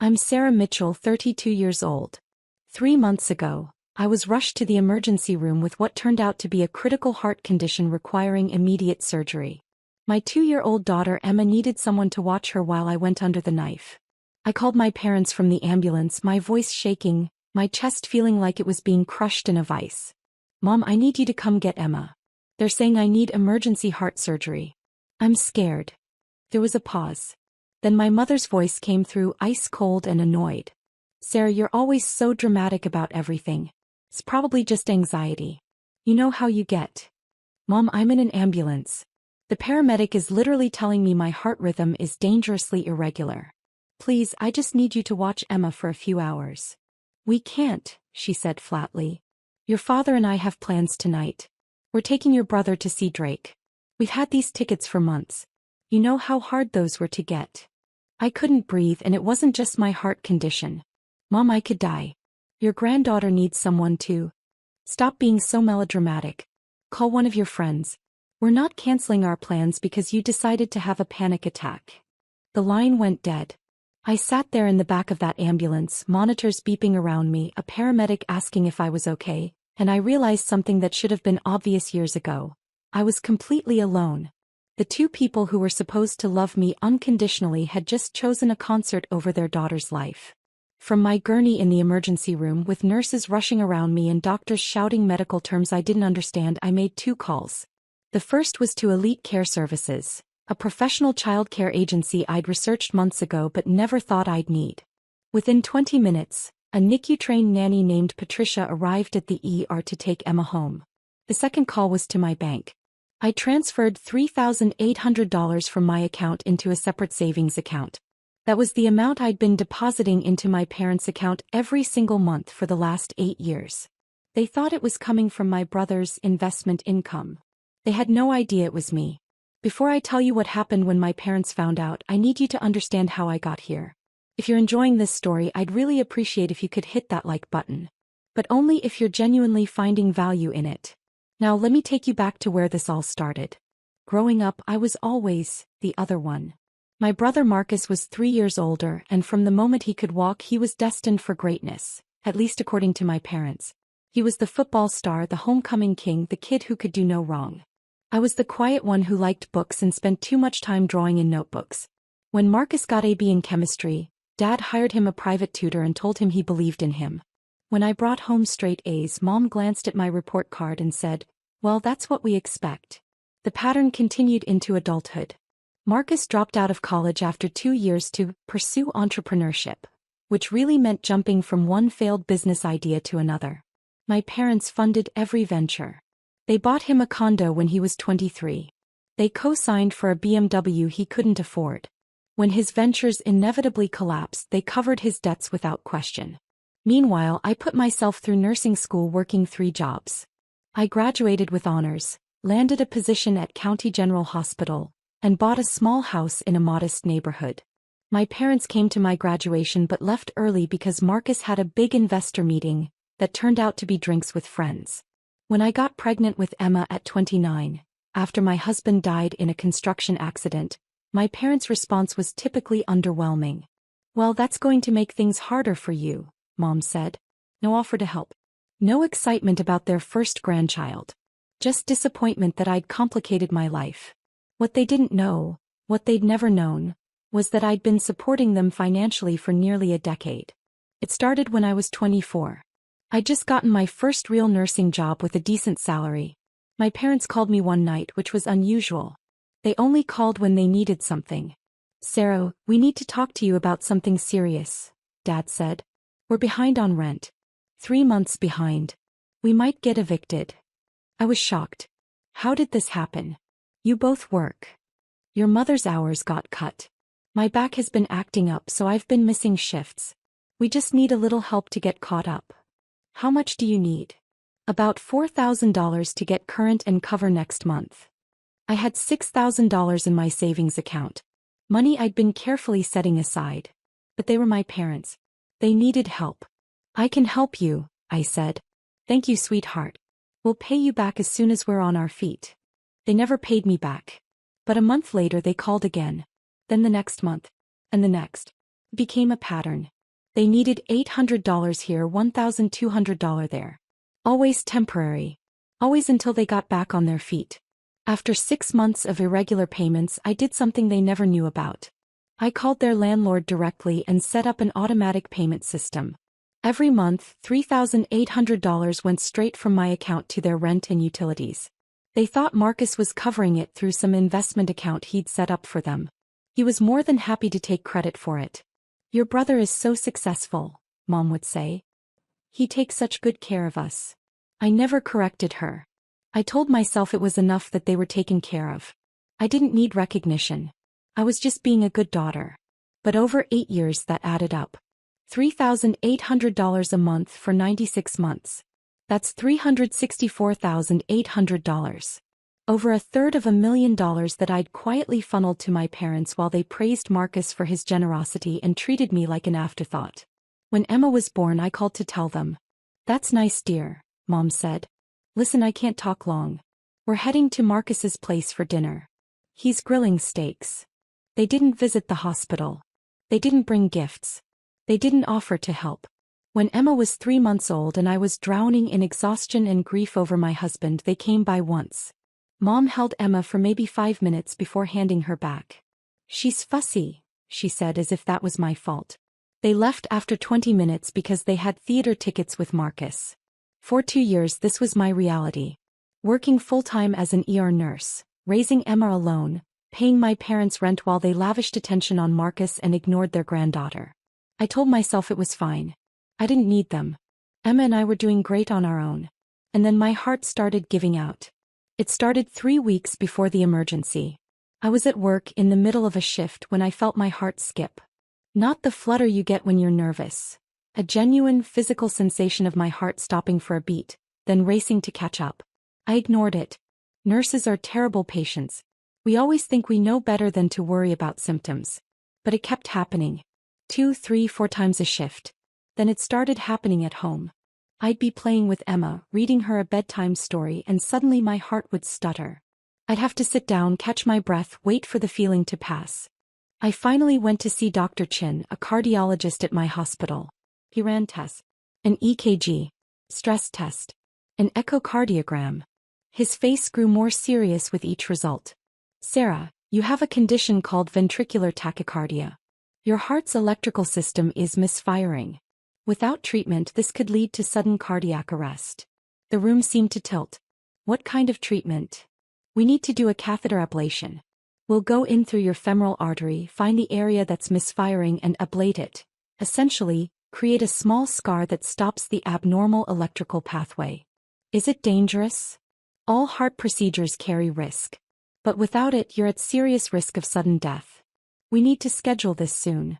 I'm Sarah Mitchell, 32 years old. 3 months ago, I was rushed to the emergency room with what turned out to be a critical heart condition requiring immediate surgery. My 2-year-old daughter Emma needed someone to watch her while I went under the knife. I called my parents from the ambulance, my voice shaking, my chest feeling like it was being crushed in a vice. "Mom, I need you to come get Emma. They're saying I need emergency heart surgery." "I'm scared." There was a pause. Then my mother's voice came through, ice cold and annoyed. "Sarah, you're always so dramatic about everything. It's probably just anxiety. You know how you get." "Mom, I'm in an ambulance. The paramedic is literally telling me my heart rhythm is dangerously irregular. Please, I just need you to watch Emma for a few hours." "We can't," she said flatly. "Your father and I have plans tonight. We're taking your brother to see Drake. We've had these tickets for months. You know how hard those were to get." I couldn't breathe, and it wasn't just my heart condition. "Mom, I could die. Your granddaughter needs someone too. Stop being so melodramatic. Call one of your friends. We're not canceling our plans because you decided to have a panic attack." The line went dead. I sat there in the back of that ambulance, monitors beeping around me, a paramedic asking if I was okay, and I realized something that should have been obvious years ago. I was completely alone. The two people who were supposed to love me unconditionally had just chosen a concert over their daughter's life. From my gurney in the emergency room with nurses rushing around me and doctors shouting medical terms I didn't understand, I made 2 calls. The first was to Elite Care Services, a professional childcare agency I'd researched months ago but never thought I'd need. Within 20 minutes, a NICU-trained nanny named Patricia arrived at the ER to take Emma home. The second call was to my bank. I transferred $3,800 from my account into a separate savings account. That was the amount I'd been depositing into my parents' account every single month for the last 8 years. They thought it was coming from my brother's investment income. They had no idea it was me. Before I tell you what happened when my parents found out, I need you to understand how I got here. If you're enjoying this story, I'd really appreciate if you could hit that like button. But only if you're genuinely finding value in it. Now let me take you back to where this all started. Growing up, I was always the other one. My brother Marcus was 3 years older, and from the moment he could walk he was destined for greatness, at least according to my parents. He was the football star, the homecoming king, the kid who could do no wrong. I was the quiet one who liked books and spent too much time drawing in notebooks. When Marcus got a B in chemistry, Dad hired him a private tutor and told him he believed in him. When I brought home straight A's, Mom glanced at my report card and said, "Well, that's what we expect." The pattern continued into adulthood. Marcus dropped out of college after 2 years to pursue entrepreneurship, which really meant jumping from one failed business idea to another. My parents funded every venture. They bought him a condo when he was 23. They co-signed for a BMW he couldn't afford. When his ventures inevitably collapsed, they covered his debts without question. Meanwhile, I put myself through nursing school working 3 jobs. I graduated with honors, landed a position at County General Hospital, and bought a small house in a modest neighborhood. My parents came to my graduation but left early because Marcus had a big investor meeting that turned out to be drinks with friends. When I got pregnant with Emma at 29, after my husband died in a construction accident, my parents' response was typically underwhelming. "Well, that's going to make things harder for you," Mom said. No offer to help. No excitement about their first grandchild. Just disappointment that I'd complicated my life. What they didn't know, what they'd never known, was that I'd been supporting them financially for nearly a decade. It started when I was 24. I'd just gotten my first real nursing job with a decent salary. My parents called me one night, which was unusual. They only called when they needed something. "Sarah, we need to talk to you about something serious," Dad said. "We're behind on rent. 3 months behind. We might get evicted." I was shocked. "How did this happen? You both work. Your mother's hours got cut. My back has been acting up, so I've been missing shifts. We just need a little help to get caught up." "How much do you need?" "About $4,000 to get current and cover next month." I had $6,000 in my savings account. Money I'd been carefully setting aside. But they were my parents. They needed help. "I can help you," I said. "Thank you, sweetheart. We'll pay you back as soon as we're on our feet." They never paid me back. But a month later they called again. Then the next month. And the next. Became a pattern. They needed $800 here, $1,200 there. Always temporary. Always until they got back on their feet. After 6 months of irregular payments, I did something they never knew about. I called their landlord directly and set up an automatic payment system. Every month, $3,800 went straight from my account to their rent and utilities. They thought Marcus was covering it through some investment account he'd set up for them. He was more than happy to take credit for it. "Your brother is so successful," Mom would say. "He takes such good care of us." I never corrected her. I told myself it was enough that they were taken care of. I didn't need recognition. I was just being a good daughter. But over 8 years that added up. $3,800 a month for 96 months. That's $364,800. Over $250,000 that I'd quietly funneled to my parents while they praised Marcus for his generosity and treated me like an afterthought. When Emma was born, I called to tell them. "That's nice, dear," Mom said. "Listen, I can't talk long. We're heading to Marcus's place for dinner. He's grilling steaks." They didn't visit the hospital. They didn't bring gifts. They didn't offer to help. When Emma was 3 months old and I was drowning in exhaustion and grief over my husband, they came by once. Mom held Emma for maybe 5 minutes before handing her back. "She's fussy," she said, as if that was my fault. They left after 20 minutes because they had theater tickets with Marcus. For 2 years this was my reality. Working full-time as an ER nurse, raising Emma alone, paying my parents' rent while they lavished attention on Marcus and ignored their granddaughter. I told myself it was fine. I didn't need them. Emma and I were doing great on our own. And then my heart started giving out. It started 3 weeks before the emergency. I was at work in the middle of a shift when I felt my heart skip. Not the flutter you get when you're nervous. A genuine physical sensation of my heart stopping for a beat, then racing to catch up. I ignored it. Nurses are terrible patients. We always think we know better than to worry about symptoms. But it kept happening. 2, 3, 4 times a shift. Then it started happening at home. I'd be playing with Emma, reading her a bedtime story, and suddenly my heart would stutter. I'd have to sit down, catch my breath, wait for the feeling to pass. I finally went to see Dr. Chin, a cardiologist at my hospital. He ran tests. An EKG. Stress test. An echocardiogram. His face grew more serious with each result. "Sarah, you have a condition called ventricular tachycardia. Your heart's electrical system is misfiring. Without treatment, this could lead to sudden cardiac arrest." The room seemed to tilt. "What kind of treatment?" "We need to do a catheter ablation. We'll go in through your femoral artery, find the area that's misfiring and ablate it. Essentially, create a small scar that stops the abnormal electrical pathway." "Is it dangerous?" "All heart procedures carry risk. But without it, you're at serious risk of sudden death. We need to schedule this soon."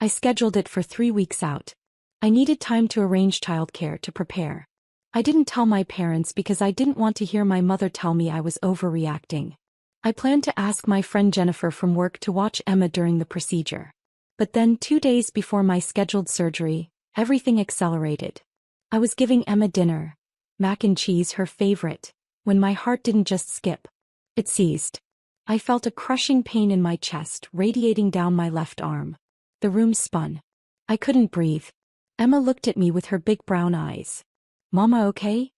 I scheduled it for 3 weeks out. I needed time to arrange childcare, to prepare. I didn't tell my parents because I didn't want to hear my mother tell me I was overreacting. I planned to ask my friend Jennifer from work to watch Emma during the procedure. But then 2 days before my scheduled surgery, everything accelerated. I was giving Emma dinner, mac and cheese, her favorite, when my heart didn't just skip. It seized. I felt a crushing pain in my chest, radiating down my left arm. The room spun. I couldn't breathe. Emma looked at me with her big brown eyes. "Mama, okay?"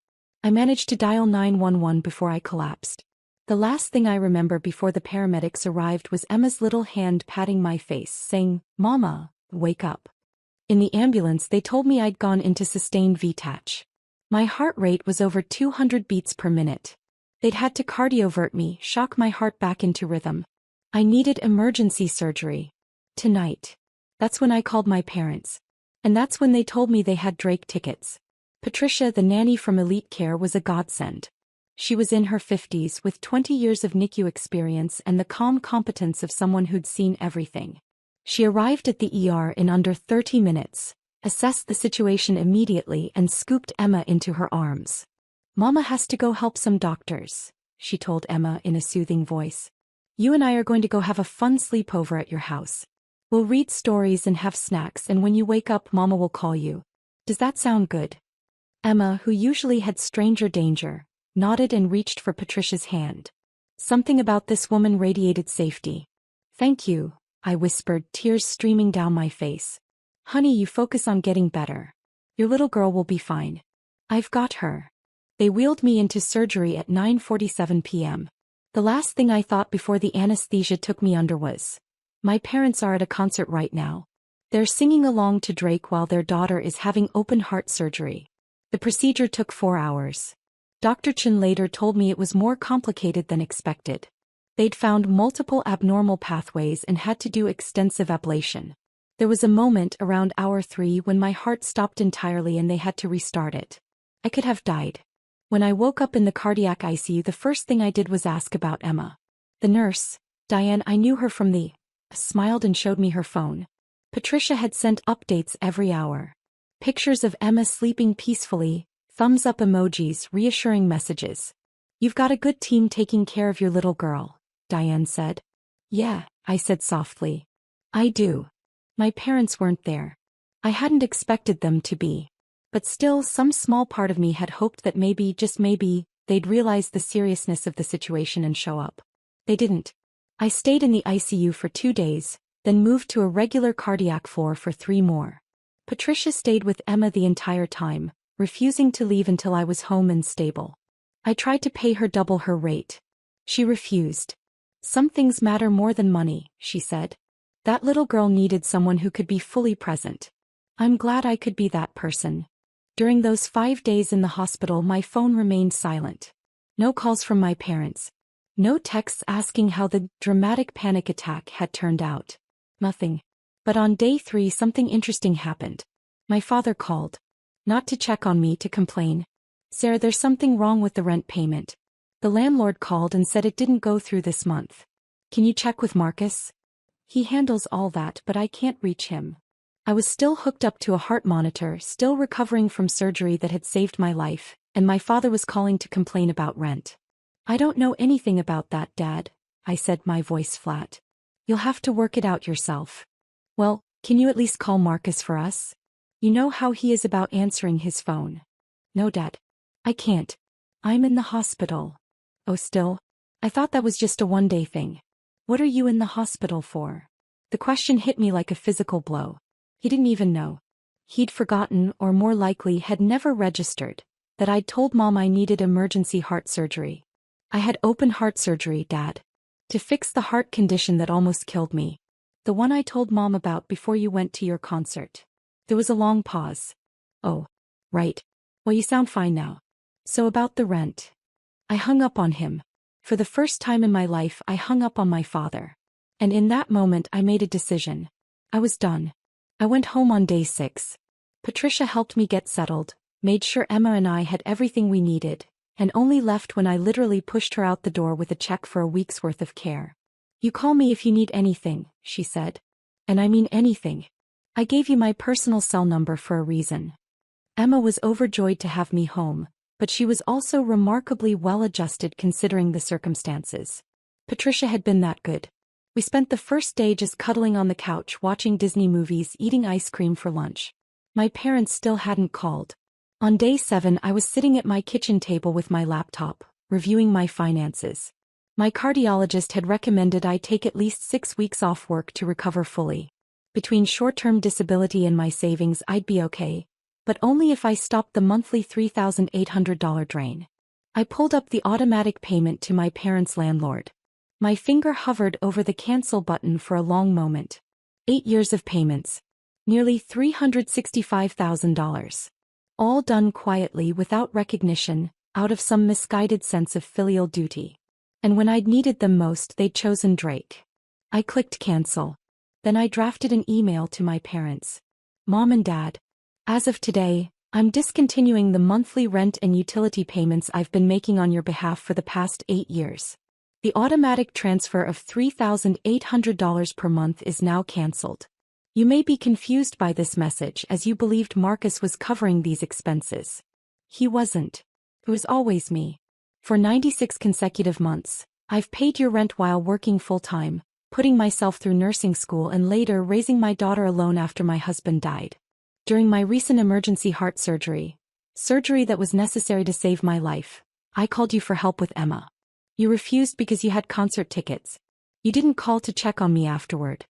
I managed to dial 911 before I collapsed. The last thing I remember before the paramedics arrived was Emma's little hand patting my face, saying, "Mama, wake up." In the ambulance, they told me I'd gone into sustained VTach. My heart rate was over 200 beats per minute. They'd had to cardiovert me, shock my heart back into rhythm. I needed emergency surgery. Tonight. That's when I called my parents. And that's when they told me they had Drake tickets. Patricia, the nanny from Elite Care, was a godsend. She was in her 50s with 20 years of NICU experience and the calm competence of someone who'd seen everything. She arrived at the ER in under 30 minutes, assessed the situation immediately, and scooped Emma into her arms. "Mama has to go help some doctors," she told Emma in a soothing voice. "You and I are going to go have a fun sleepover at your house. We'll read stories and have snacks, and when you wake up, Mama will call you. Does that sound good?" Emma, who usually had stranger danger, nodded and reached for Patricia's hand. Something about this woman radiated safety. "Thank you," I whispered, tears streaming down my face. Honey, you focus on getting better. Your little girl will be fine. I've got her. They wheeled me into surgery at 9:47 p.m. The last thing I thought before the anesthesia took me under was, my parents are at a concert right now. They're singing along to Drake while their daughter is having open heart surgery. The procedure took 4 hours. Dr. Chen later told me it was more complicated than expected. They'd found multiple abnormal pathways and had to do extensive ablation. There was a moment around hour 3 when my heart stopped entirely and they had to restart it. I could have died. When I woke up in the cardiac ICU, the first thing I did was ask about Emma. The nurse, Diane, I knew her from smiled and showed me her phone. Patricia had sent updates every hour. Pictures of Emma sleeping peacefully, thumbs up emojis, reassuring messages. You've got a good team taking care of your little girl, Diane said. Yeah, I said softly. I do. My parents weren't there. I hadn't expected them to be. But still, some small part of me had hoped that maybe, just maybe, they'd realize the seriousness of the situation and show up. They didn't. I stayed in the ICU for 2 days, then moved to a regular cardiac floor for 3 more. Patricia stayed with Emma the entire time, refusing to leave until I was home and stable. I tried to pay her double her rate. She refused. Some things matter more than money, she said. That little girl needed someone who could be fully present. I'm glad I could be that person. During those 5 days in the hospital, my phone remained silent. No calls from my parents. No texts asking how the dramatic panic attack had turned out. Nothing. But on day 3 something interesting happened. My father called. Not to check on me, to complain. Sarah, there's something wrong with the rent payment. The landlord called and said it didn't go through this month. Can you check with Marcus? He handles all that, but I can't reach him. I was still hooked up to a heart monitor, still recovering from surgery that had saved my life, and my father was calling to complain about rent. I don't know anything about that, Dad, I said, my voice flat. You'll have to work it out yourself. Well, can you at least call Marcus for us? You know how he is about answering his phone. No, Dad. I can't. I'm in the hospital. Oh, still? I thought that was just a one-day thing. What are you in the hospital for? The question hit me like a physical blow. He didn't even know. He'd forgotten, or more likely had never registered, that I'd told Mom I needed emergency heart surgery. I had open heart surgery, Dad. To fix the heart condition that almost killed me. The one I told Mom about before you went to your concert. There was a long pause. Oh, right. Well, you sound fine now. So about the rent. I hung up on him. For the first time in my life, I hung up on my father. And in that moment, I made a decision. I was done. I went home on day 6. Patricia helped me get settled, made sure Emma and I had everything we needed, and only left when I literally pushed her out the door with a check for a week's worth of care. You call me if you need anything, she said. And I mean anything. I gave you my personal cell number for a reason. Emma was overjoyed to have me home, but she was also remarkably well-adjusted considering the circumstances. Patricia had been that good. We spent the first day just cuddling on the couch watching Disney movies, eating ice cream for lunch. My parents still hadn't called. On day 7 I was sitting at my kitchen table with my laptop, reviewing my finances. My cardiologist had recommended I take at least 6 weeks off work to recover fully. Between short-term disability and my savings I'd be okay, but only if I stopped the monthly $3,800 drain. I pulled up the automatic payment to my parents' landlord. My finger hovered over the cancel button for a long moment. 8 years of payments. Nearly $365,000. All done quietly without recognition, out of some misguided sense of filial duty. And when I'd needed them most, they'd chosen Drake. I clicked cancel. Then I drafted an email to my parents. Mom and Dad. As of today, I'm discontinuing the monthly rent and utility payments I've been making on your behalf for the past 8 years. The automatic transfer of $3,800 per month is now canceled. You may be confused by this message as you believed Marcus was covering these expenses. He wasn't. It was always me. For 96 consecutive months, I've paid your rent while working full-time, putting myself through nursing school and later raising my daughter alone after my husband died. During my recent emergency heart surgery that was necessary to save my life, I called you for help with Emma. You refused because you had concert tickets. You didn't call to check on me afterward.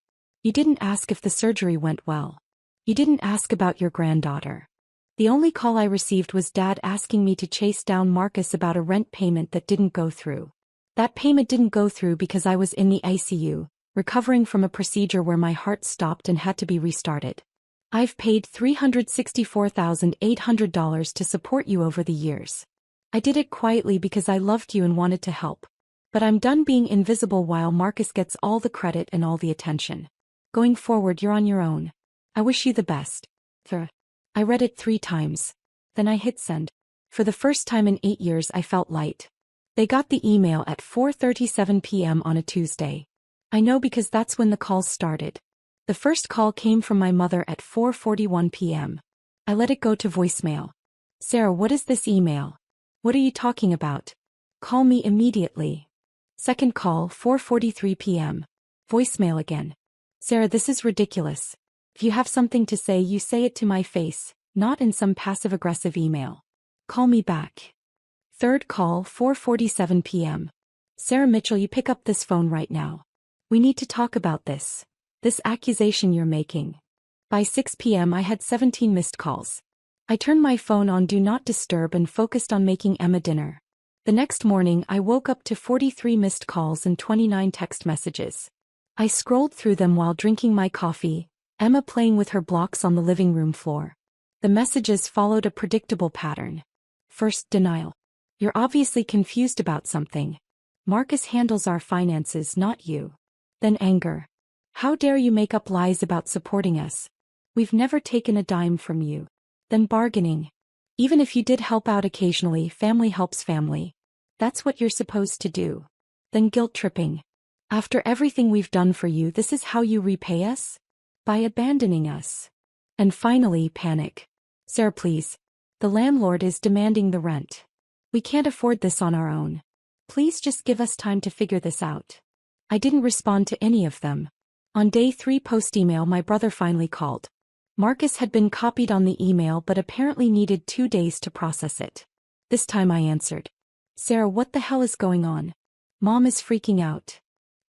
You didn't ask if the surgery went well. You didn't ask about your granddaughter. The only call I received was Dad asking me to chase down Marcus about a rent payment that didn't go through. That payment didn't go through because I was in the ICU, recovering from a procedure where my heart stopped and had to be restarted. I've paid $364,800 to support you over the years. I did it quietly because I loved you and wanted to help. But I'm done being invisible while Marcus gets all the credit and all the attention. Going forward, you're on your own. I wish you the best. I read it 3 times. Then I hit send. For the first time in 8 years I felt light. They got the email at 4:37 p.m. on a Tuesday. I know because that's when the calls started. The first call came from my mother at 4:41 p.m. I let it go to voicemail. Sarah, what is this email? What are you talking about? Call me immediately. Second call, 4:43 p.m. Voicemail again. Sarah, this is ridiculous. If you have something to say, you say it to my face, not in some passive-aggressive email. Call me back. Third call, 4:47 p.m. Sarah Mitchell, you pick up this phone right now. We need to talk about this. This accusation you're making. By 6 p.m. I had 17 missed calls. I turned my phone on Do Not Disturb and focused on making Emma dinner. The next morning I woke up to 43 missed calls and 29 text messages. I scrolled through them while drinking my coffee, Emma playing with her blocks on the living room floor. The messages followed a predictable pattern. First, denial. You're obviously confused about something. Marcus handles our finances, not you. Then anger. How dare you make up lies about supporting us? We've never taken a dime from you. Then bargaining. Even if you did help out occasionally, family helps family. That's what you're supposed to do. Then guilt tripping. After everything we've done for you, this is how you repay us? By abandoning us. And finally, panic. Sarah, please. The landlord is demanding the rent. We can't afford this on our own. Please just give us time to figure this out. I didn't respond to any of them. On day 3 post-email, my brother finally called. Marcus had been copied on the email but apparently needed 2 days to process it. This time I answered. Sarah, what the hell is going on? Mom is freaking out.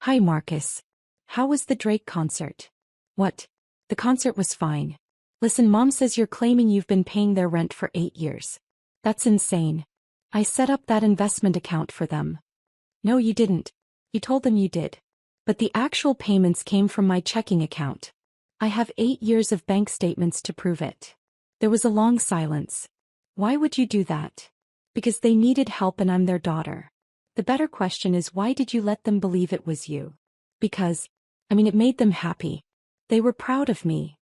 Hi Marcus. How was the Drake concert? What? The concert was fine. Listen, Mom says you're claiming you've been paying their rent for 8 years. That's insane. I set up that investment account for them. No, you didn't. You told them you did. But the actual payments came from my checking account. I have 8 years of bank statements to prove it. There was a long silence. Why would you do that? Because they needed help and I'm their daughter. The better question is, why did you let them believe it was you? Because, it made them happy. They were proud of me.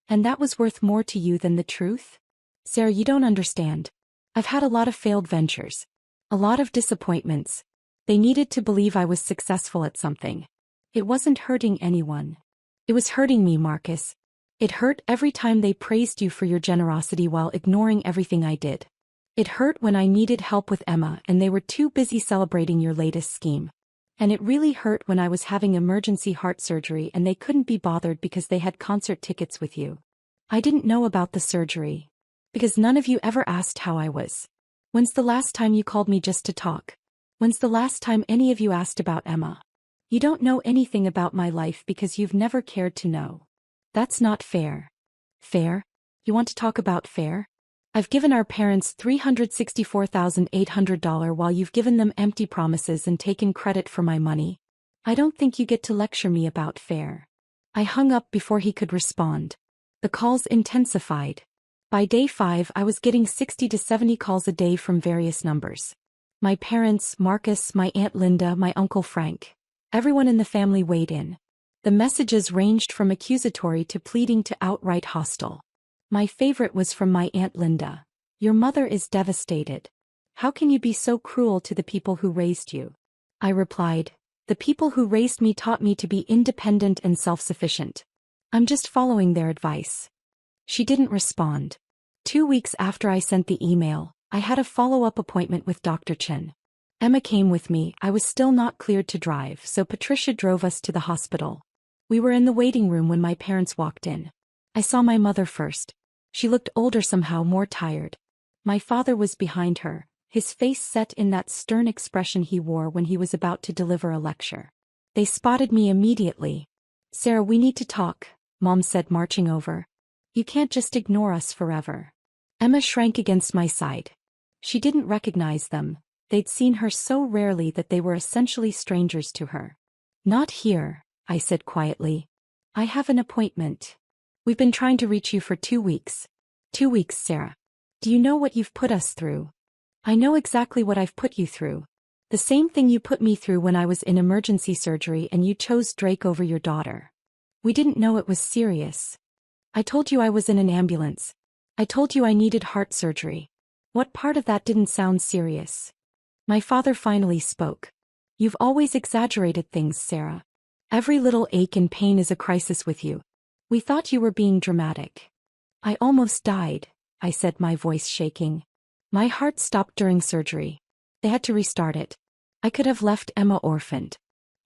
And that was worth more to you than the truth? Sarah, you don't understand. I've had a lot of failed ventures. A lot of disappointments. They needed to believe I was successful at something. It wasn't hurting anyone. It was hurting me, Marcus. It hurt every time they praised you for your generosity while ignoring everything I did. It hurt when I needed help with Emma and they were too busy celebrating your latest scheme. And it really hurt when I was having emergency heart surgery and they couldn't be bothered because they had concert tickets with you. I didn't know about the surgery. Because none of you ever asked how I was. When's the last time you called me just to talk? When's the last time any of you asked about Emma? You don't know anything about my life because you've never cared to know. That's not fair. Fair? You want to talk about fair? I've given our parents $364,800 while you've given them empty promises and taken credit for my money. I don't think you get to lecture me about fair. I hung up before he could respond. The calls intensified. By day 5 I was getting 60 to 70 calls a day from various numbers. My parents, Marcus, my Aunt Linda, my Uncle Frank. Everyone in the family weighed in. The messages ranged from accusatory to pleading to outright hostile. My favorite was from my Aunt Linda. Your mother is devastated. How can you be so cruel to the people who raised you? I replied, the people who raised me taught me to be independent and self-sufficient. I'm just following their advice. She didn't respond. 2 weeks after I sent the email, I had a follow-up appointment with Dr. Chen. Emma came with me. I was still not cleared to drive, so Patricia drove us to the hospital. We were in the waiting room when my parents walked in. I saw my mother first. She looked older, somehow more tired. My father was behind her, his face set in that stern expression he wore when he was about to deliver a lecture. They spotted me immediately. Sarah, we need to talk, Mom said, marching over. You can't just ignore us forever. Emma shrank against my side. She didn't recognize them. They'd seen her so rarely that they were essentially strangers to her. Not here, I said quietly. I have an appointment. We've been trying to reach you for 2 weeks. 2 weeks, Sarah. Do you know what you've put us through? I know exactly what I've put you through. The same thing you put me through when I was in emergency surgery and you chose Drake over your daughter. We didn't know it was serious. I told you I was in an ambulance. I told you I needed heart surgery. What part of that didn't sound serious? My father finally spoke. You've always exaggerated things, Sarah. Every little ache and pain is a crisis with you. We thought you were being dramatic. I almost died, I said, my voice shaking. My heart stopped during surgery. They had to restart it. I could have left Emma orphaned.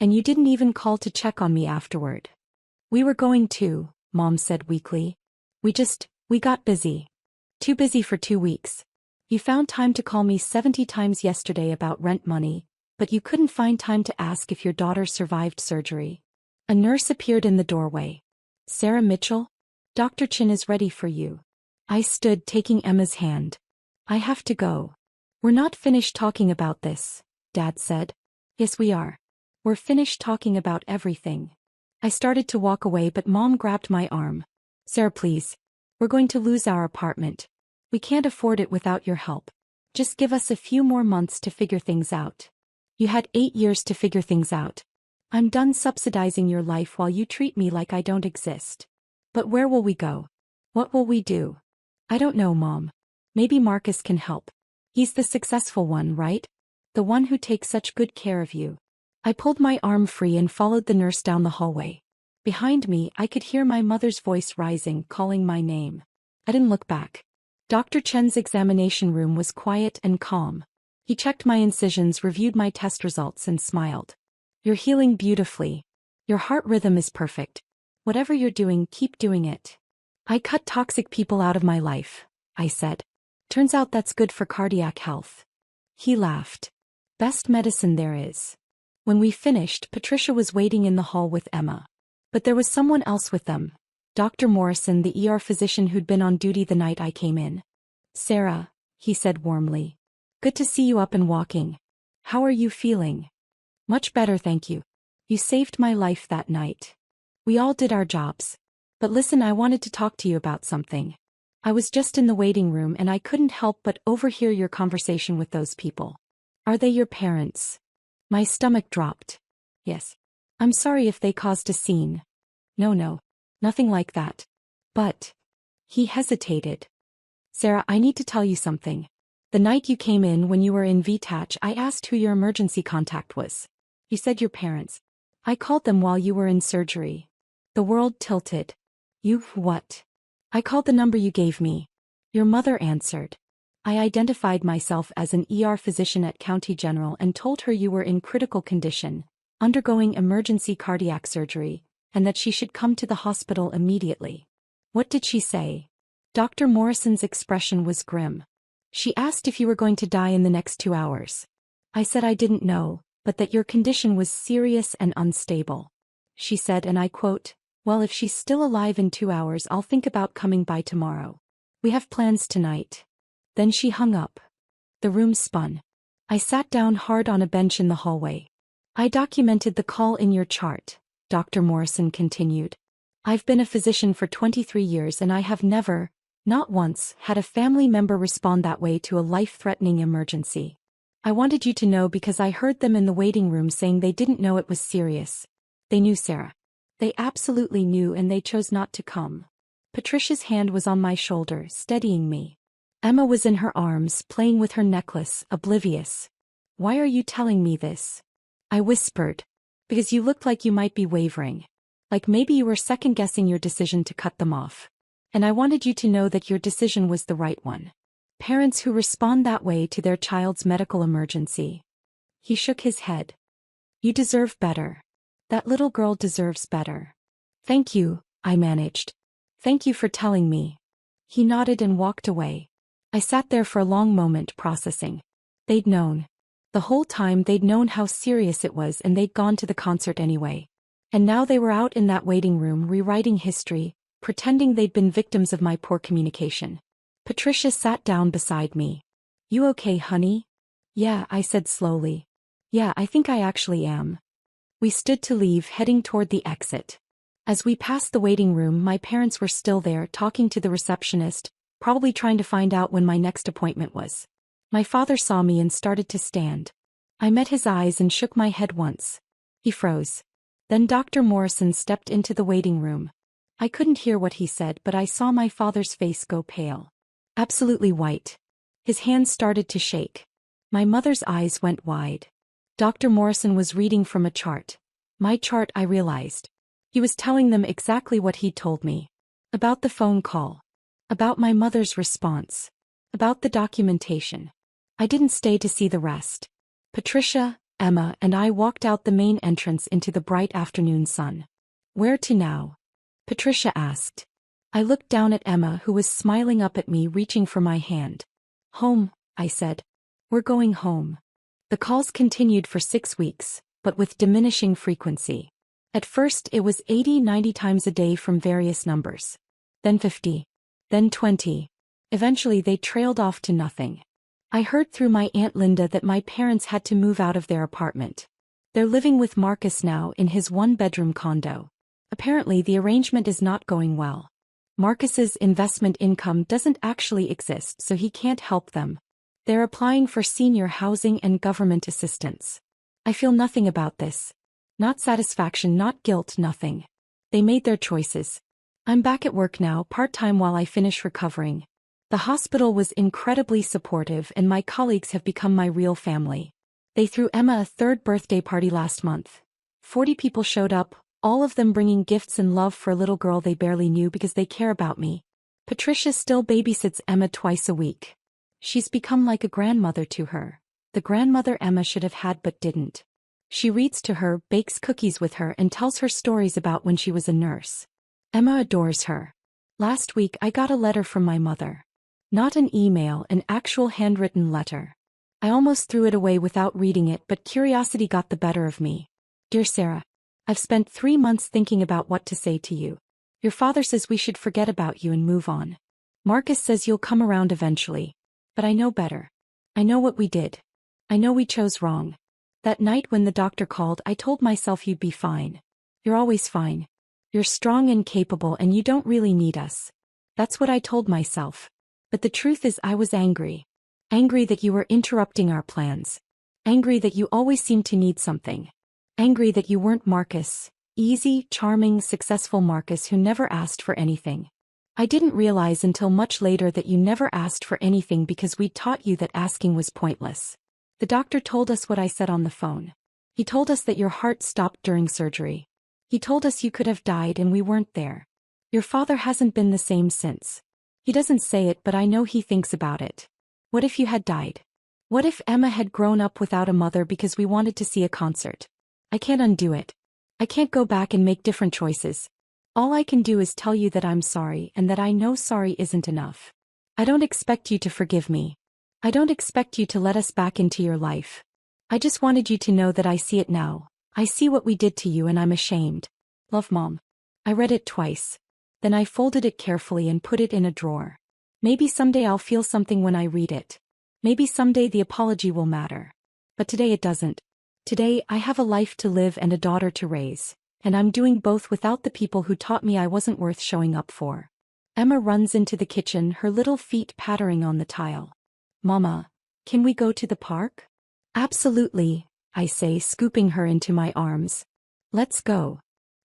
And you didn't even call to check on me afterward. We were going to, Mom said weakly. We got busy. Too busy for 2 weeks. You found time to call me 70 times yesterday about rent money, but you couldn't find time to ask if your daughter survived surgery. A nurse appeared in the doorway. Sarah Mitchell? Dr. Chin is ready for you. I stood, taking Emma's hand. I have to go. We're not finished talking about this, Dad said. Yes, we are. We're finished talking about everything. I started to walk away, but Mom grabbed my arm. Sarah, please. We're going to lose our apartment. We can't afford it without your help. Just give us a few more months to figure things out. You had 8 years to figure things out. I'm done subsidizing your life while you treat me like I don't exist. But where will we go? What will we do? I don't know, Mom. Maybe Marcus can help. He's the successful one, right? The one who takes such good care of you. I pulled my arm free and followed the nurse down the hallway. Behind me, I could hear my mother's voice rising, calling my name. I didn't look back. Dr. Chen's examination room was quiet and calm. He checked my incisions, reviewed my test results, and smiled. You're healing beautifully. Your heart rhythm is perfect. Whatever you're doing, keep doing it. I cut toxic people out of my life, I said. Turns out that's good for cardiac health. He laughed. Best medicine there is. When we finished, Patricia was waiting in the hall with Emma. But there was someone else with them. Dr. Morrison, the ER physician who'd been on duty the night I came in. Sarah, he said warmly. Good to see you up and walking. How are you feeling? Much better, thank you. You saved my life that night. We all did our jobs. But listen, I wanted to talk to you about something. I was just in the waiting room and I couldn't help but overhear your conversation with those people. Are they your parents? My stomach dropped. Yes. I'm sorry if they caused a scene. No, nothing like that. But. He hesitated. Sarah, I need to tell you something. The night you came in when you were in VTACH, I asked who your emergency contact was. You said your parents. I called them while you were in surgery. The world tilted. You, what? I called the number you gave me. Your mother answered. I identified myself as an ER physician at County General and told her you were in critical condition, undergoing emergency cardiac surgery, and that she should come to the hospital immediately. What did she say? Dr. Morrison's expression was grim. She asked if you were going to die in the next 2 hours. I said I didn't know, but that your condition was serious and unstable. She said, and I quote, well, if she's still alive in 2 hours, I'll think about coming by tomorrow. We have plans tonight. Then she hung up. The room spun. I sat down hard on a bench in the hallway. I documented the call in your chart, Dr. Morrison continued. I've been a physician for 23 years and I have never, not once, had a family member respond that way to a life-threatening emergency. I wanted you to know because I heard them in the waiting room saying they didn't know it was serious. They knew, Sarah. They absolutely knew, and they chose not to come. Patricia's hand was on my shoulder, steadying me. Emma was in her arms, playing with her necklace, oblivious. Why are you telling me this? I whispered. Because you looked like you might be wavering. Like maybe you were second-guessing your decision to cut them off. And I wanted you to know that your decision was the right one. Parents who respond that way to their child's medical emergency. He shook his head. You deserve better. That little girl deserves better. Thank you, I managed. Thank you for telling me. He nodded and walked away. I sat there for a long moment processing. They'd known. The whole time they'd known how serious it was, and they'd gone to the concert anyway. And now they were out in that waiting room rewriting history, pretending they'd been victims of my poor communication. Patricia sat down beside me. "You okay, honey?" "Yeah," I said slowly. "Yeah, I think I actually am." We stood to leave, heading toward the exit. As we passed the waiting room, my parents were still there, talking to the receptionist, probably trying to find out when my next appointment was. My father saw me and started to stand. I met his eyes and shook my head once. He froze. Then Dr. Morrison stepped into the waiting room. I couldn't hear what he said, but I saw my father's face go pale. Absolutely white. His hands started to shake. My mother's eyes went wide. Dr. Morrison was reading from a chart. My chart, I realized. He was telling them exactly what he'd told me. About the phone call. About my mother's response. About the documentation. I didn't stay to see the rest. Patricia, Emma, and I walked out the main entrance into the bright afternoon sun. "Where to now?" Patricia asked. I looked down at Emma, who was smiling up at me, reaching for my hand. "Home," I said. "We're going home." The calls continued for 6 weeks, but with diminishing frequency. At first it was 80-90 times a day from various numbers. Then 50. Then 20. Eventually they trailed off to nothing. I heard through my Aunt Linda that my parents had to move out of their apartment. They're living with Marcus now in his one-bedroom condo. Apparently the arrangement is not going well. Marcus's investment income doesn't actually exist, so he can't help them. They're applying for senior housing and government assistance. I feel nothing about this. Not satisfaction, not guilt, nothing. They made their choices. I'm back at work now, part-time while I finish recovering. The hospital was incredibly supportive, and my colleagues have become my real family. They threw Emma a third birthday party last month. 40 people showed up, all of them bringing gifts and love for a little girl they barely knew because they care about me. Patricia still babysits Emma twice a week. She's become like a grandmother to her. The grandmother Emma should have had but didn't. She reads to her, bakes cookies with her, and tells her stories about when she was a nurse. Emma adores her. Last week I got a letter from my mother. Not an email, an actual handwritten letter. I almost threw it away without reading it, but curiosity got the better of me. "Dear Sarah, I've spent 3 months thinking about what to say to you. Your father says we should forget about you and move on. Marcus says you'll come around eventually. But I know better. I know what we did. I know we chose wrong. That night when the doctor called, I told myself you'd be fine. You're always fine. You're strong and capable, and you don't really need us. That's what I told myself. But the truth is I was angry. Angry that you were interrupting our plans. Angry that you always seemed to need something. Angry that you weren't Marcus, easy, charming, successful Marcus who never asked for anything. I didn't realize until much later that you never asked for anything because we taught you that asking was pointless. The doctor told us what I said on the phone. He told us that your heart stopped during surgery. He told us you could have died and we weren't there. Your father hasn't been the same since. He doesn't say it, but I know he thinks about it. What if you had died? What if Emma had grown up without a mother because we wanted to see a concert? I can't undo it. I can't go back and make different choices. All I can do is tell you that I'm sorry and that I know sorry isn't enough. I don't expect you to forgive me. I don't expect you to let us back into your life. I just wanted you to know that I see it now. I see what we did to you and I'm ashamed. Love, Mom. I read it twice. Then I folded it carefully and put it in a drawer. Maybe someday I'll feel something when I read it. Maybe someday the apology will matter. But today it doesn't. Today I have a life to live and a daughter to raise. And I'm doing both without the people who taught me I wasn't worth showing up for. Emma runs into the kitchen, her little feet pattering on the tile. Mama, can we go to the park? Absolutely, I say, scooping her into my arms. Let's go.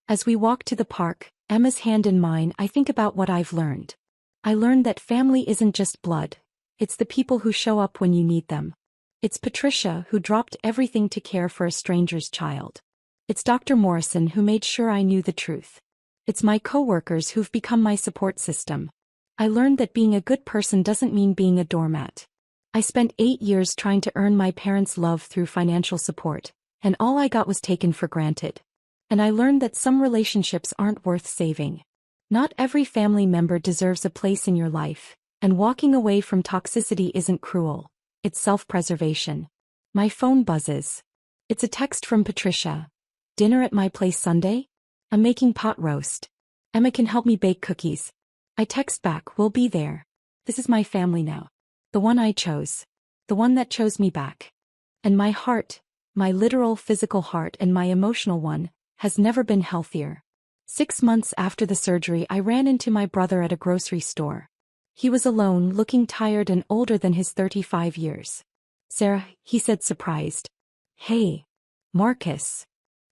As we walk to the park, Emma's hand in mine, I think about what I've learned. I learned that family isn't just blood. It's the people who show up when you need them. It's Patricia who dropped everything to care for a stranger's child. It's Dr. Morrison who made sure I knew the truth. It's my coworkers who've become my support system. I learned that being a good person doesn't mean being a doormat. I spent 8 years trying to earn my parents' love through financial support, and all I got was taken for granted. And I learned that some relationships aren't worth saving. Not every family member deserves a place in your life, and walking away from toxicity isn't cruel. It's self-preservation. My phone buzzes. It's a text from Patricia. Dinner at my place Sunday? I'm making pot roast. Emma can help me bake cookies. I text back, we'll be there. This is my family now. The one I chose. The one that chose me back. And my heart, my literal physical heart and my emotional one, has never been healthier. 6 months after the surgery, I ran into my brother at a grocery store. He was alone, looking tired and older than his 35 years. Sarah, he said, surprised. Hey, Marcus.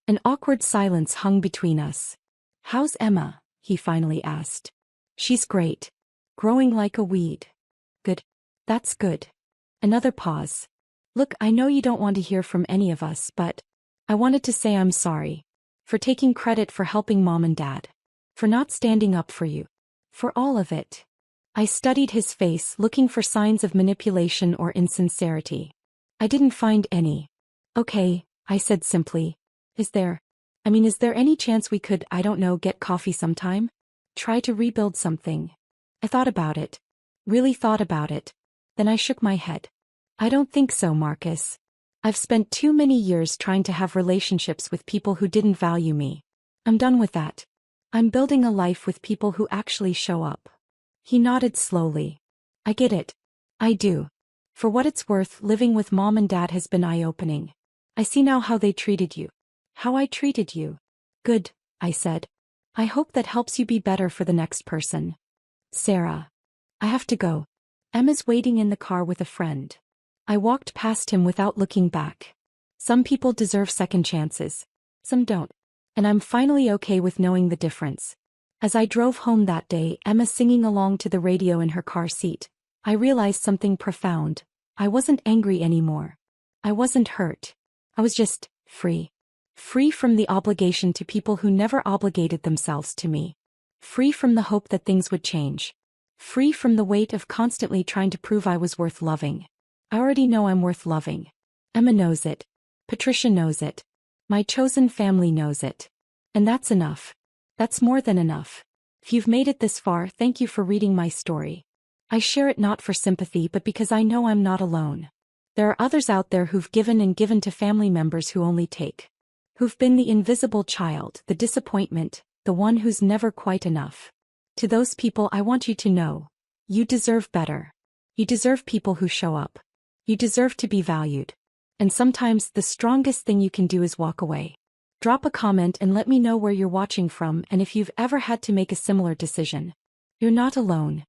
An awkward silence hung between us. How's Emma? He finally asked. She's great. Growing like a weed. Good. That's good. Another pause. Look, I know you don't want to hear from any of us, but I wanted to say I'm sorry. For taking credit for helping Mom and Dad. For not standing up for you. For all of it. I studied his face, looking for signs of manipulation or insincerity. I didn't find any. Okay, I said simply. Is there any chance we could, I don't know, get coffee sometime? Try to rebuild something. I thought about it. Really thought about it. Then I shook my head. I don't think so, Marcus. I've spent too many years trying to have relationships with people who didn't value me. I'm done with that. I'm building a life with people who actually show up. He nodded slowly. I get it. I do. For what it's worth, living with Mom and Dad has been eye-opening. I see now how they treated you. How I treated you. Good, I said. I hope that helps you be better for the next person. Sarah. I have to go. Emma's waiting in the car with a friend. I walked past him without looking back. Some people deserve second chances. Some don't. And I'm finally okay with knowing the difference. As I drove home that day, Emma singing along to the radio in her car seat, I realized something profound. I wasn't angry anymore. I wasn't hurt. I was just free. Free from the obligation to people who never obligated themselves to me. Free from the hope that things would change. Free from the weight of constantly trying to prove I was worth loving. I already know I'm worth loving. Emma knows it. Patricia knows it. My chosen family knows it. And that's enough. That's more than enough. If you've made it this far, thank you for reading my story. I share it not for sympathy but because I know I'm not alone. There are others out there who've given and given to family members who only take. Who've been the invisible child, the disappointment, the one who's never quite enough. To those people I want you to know. You deserve better. You deserve people who show up. You deserve to be valued. And sometimes the strongest thing you can do is walk away. Drop a comment and let me know where you're watching from and if you've ever had to make a similar decision. You're not alone.